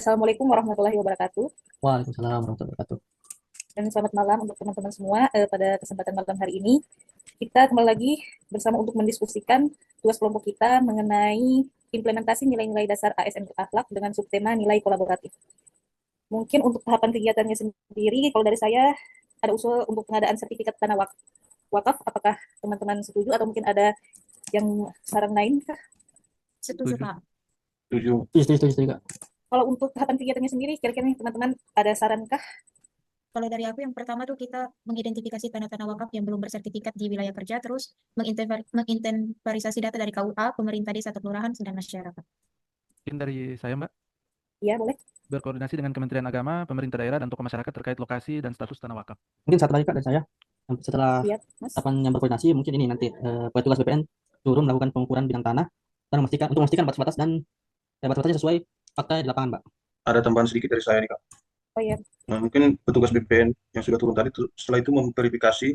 Assalamualaikum warahmatullahi wabarakatuh. Waalaikumsalam warahmatullahi wabarakatuh. Dan selamat malam untuk teman-teman semua. Pada kesempatan malam hari ini, kita kembali lagi bersama untuk mendiskusikan tugas kelompok kita mengenai implementasi nilai-nilai dasar ASN berakhlak dengan subtema nilai kolaboratif. Mungkin untuk tahapan kegiatannya sendiri, kalau dari saya ada usul untuk pengadaan sertifikat tanah wakaf. Apakah teman-teman setuju atau mungkin ada yang saran lain kah? Setuju, Setuju. Pak. Setuju. Setuju, Kak. Kalau untuk tahapan kegiatannya sendiri, kira-kira nih teman-teman ada saran kah? Kalau dari aku yang pertama tuh kita mengidentifikasi tanah-tanah wakaf yang belum bersertifikat di wilayah kerja, terus menginventarisasi data dari KUA, pemerintah desa atau kelurahan, dan masyarakat. Mungkin dari saya, Mbak, Iya, boleh. berkoordinasi dengan Kementerian Agama, pemerintah daerah, dan tokoh masyarakat terkait lokasi dan status tanah wakaf. Mungkin satu lagi Kak dari saya. Setelah Iya, Mas. tahapan yang berkoordinasi, mungkin ini nanti petugas BPN turun melakukan pengukuran bidang tanah dan memastikan batas-batas dan batas-batasnya sesuai fakta di lapangan, Mbak. Ada tambahan sedikit dari saya nih Kak. Oh iya, Nah, mungkin petugas BPN yang sudah turun tadi setelah itu memverifikasi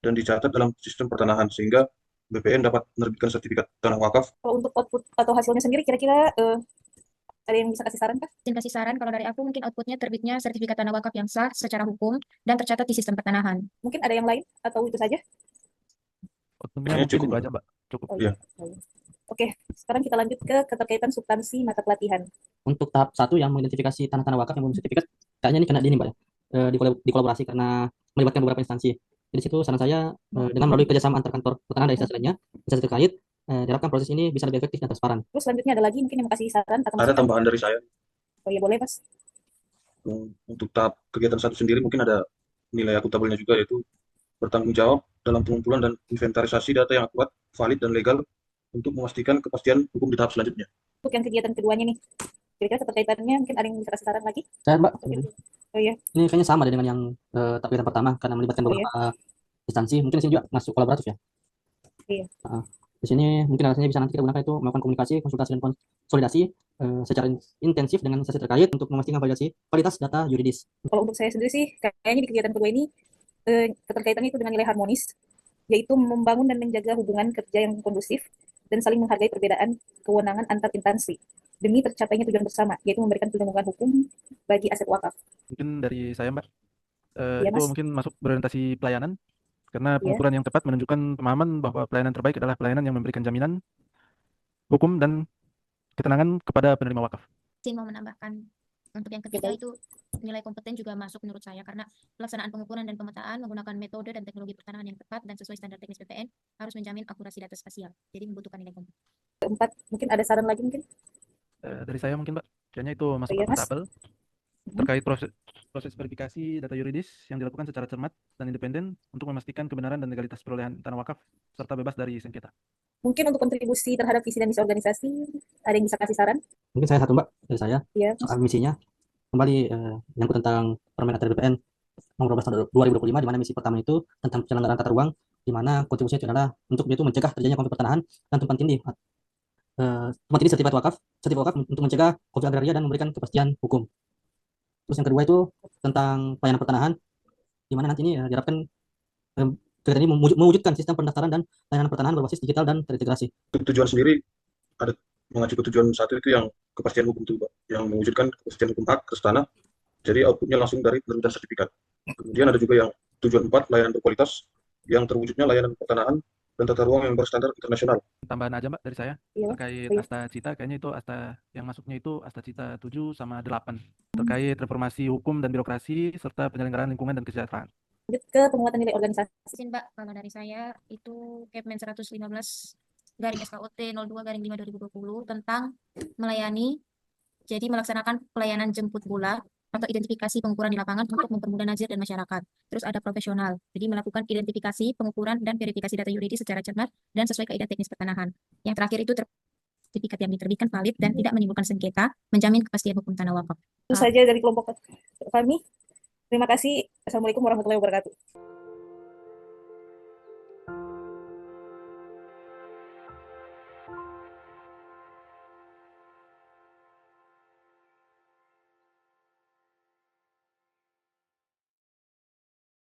dan dicatat dalam sistem pertanahan sehingga BPN dapat menerbitkan sertifikat tanah wakaf. kalau untuk output atau hasilnya sendiri kira-kira ada yang bisa kasih saran kah? Dan kasih saran, kalau dari aku mungkin outputnya terbitnya sertifikat tanah wakaf yang sah secara hukum dan tercatat di sistem pertanahan. Mungkin ada yang lain atau itu saja? Outputnya Kayaknya mungkin cukup. itu aja, Mbak. Cukup. Oh Iya. iya. Oke, sekarang kita lanjut ke keterkaitan substansi mata pelatihan. Untuk tahap satu yang mengidentifikasi tanah-tanah wakaf yang belum sertifikat, kayaknya ini kena di ini, Mbak, ya. Dikolaborasi karena melibatkan beberapa instansi. Jadi situ saran saya dengan melalui kerjasama antar kantor pertanahan dan instansi lainnya, instansi terkait, diharapkan proses ini bisa lebih efektif dan transparan. Terus selanjutnya ada lagi mungkin yang mau kasih saran atau Ada masukan? tambahan dari saya. Oh iya, boleh, Mas. Untuk tahap kegiatan satu sendiri mungkin ada nilai akuntabelnya juga, yaitu bertanggung jawab dalam pengumpulan dan inventarisasi data yang akurat, valid, dan legal untuk memastikan kepastian hukum di tahap selanjutnya. Untuk yang kegiatan keduanya nih, kira-kira keterkaitannya mungkin ada yang bisa kasih saran lagi? Saya, Mbak, Oh iya, ini kayaknya sama deh dengan yang tahap kegiatan pertama karena melibatkan Oh, iya. beberapa instansi. Mungkin di sini juga masuk kolaboratif ya. Iya. Di sini mungkin alasannya bisa nanti kita gunakan itu melakukan komunikasi, konsultasi, dan konsolidasi secara intensif dengan instansi terkait untuk memastikan validasi kualitas data yuridis. Kalau untuk saya sendiri sih, kayaknya di kegiatan kedua ini keterkaitannya itu dengan nilai harmonis, yaitu membangun dan menjaga hubungan kerja yang kondusif dan saling menghargai perbedaan kewenangan antar instansi demi tercapainya tujuan bersama, yaitu memberikan perlindungan hukum bagi aset wakaf. Mungkin dari saya, Mbak, Iya, itu Mas. mungkin masuk berorientasi pelayanan, karena Iya. pengukuran yang tepat menunjukkan pemahaman bahwa pelayanan terbaik adalah pelayanan yang memberikan jaminan hukum dan ketenangan kepada penerima wakaf. Saya mau menambahkan untuk yang ketiga itu nilai kompeten juga masuk menurut saya karena pelaksanaan pengukuran dan pemetaan menggunakan metode dan teknologi pertanahan yang tepat dan sesuai standar teknis BPN harus menjamin akurasi data spasial. Jadi membutuhkan nilai kompeten. Keempat, mungkin ada saran lagi mungkin? Dari saya mungkin, Mbak, kayaknya itu masuk Iya, Mas. akuntabel terkait proses verifikasi data yuridis yang dilakukan secara cermat dan independen untuk memastikan kebenaran dan legalitas perolehan tanah wakaf serta bebas dari sengketa. Mungkin untuk kontribusi terhadap visi dan misi organisasi, ada yang bisa kasih saran? Mungkin saya satu, Mbak, dari saya Iya, Mas. soal misinya kembali menyangkut tentang Permen ATR BPN nomor 12 tahun 2025, di mana misi pertama itu tentang penyelenggaraan tata ruang, di mana kontribusinya itu adalah untuk itu mencegah terjadinya konflik pertanahan dan tumpang tindih tumpang tindih sertifikat wakaf untuk mencegah konflik agraria dan memberikan kepastian hukum. Terus yang kedua itu tentang pelayanan pertanahan, di mana nanti ini diharapkan kegiatan ini mewujudkan sistem pendaftaran dan layanan pertanahan berbasis digital dan terintegrasi. Untuk tujuan sendiri ada mengacu ke tujuan satu itu yang kepastian hukum itu, Pak, yang mewujudkan kepastian hukum hak atas tanah. Jadi outputnya langsung dari penerbitan sertifikat. Kemudian ada juga yang tujuan 4, layanan berkualitas, yang terwujudnya layanan pertanahan dan tata ruang yang berstandar internasional. Tambahan aja, Mbak, dari saya Iya. terkait Iya. Asta Cita, kayaknya itu Asta yang masuknya itu Asta Cita 7 sama 8 terkait reformasi hukum dan birokrasi serta penyelenggaraan lingkungan dan kesejahteraan. Lanjut ke penguatan nilai organisasi. Izin, Mbak, kalau dari saya itu Kepmen 115 garing SKOT 02 garing 5 2020 tentang melayani, jadi melaksanakan pelayanan jemput bola atau identifikasi pengukuran di lapangan untuk mempermudah nazir dan masyarakat. Terus ada profesional, jadi melakukan identifikasi, pengukuran, dan verifikasi data yuridis secara cermat dan sesuai kaidah teknis pertanahan. Yang terakhir itu sertifikat yang diterbitkan valid dan tidak menimbulkan sengketa, menjamin kepastian hukum tanah wakaf. Itu saja dari kelompok kami. Terima kasih. Assalamualaikum warahmatullahi wabarakatuh.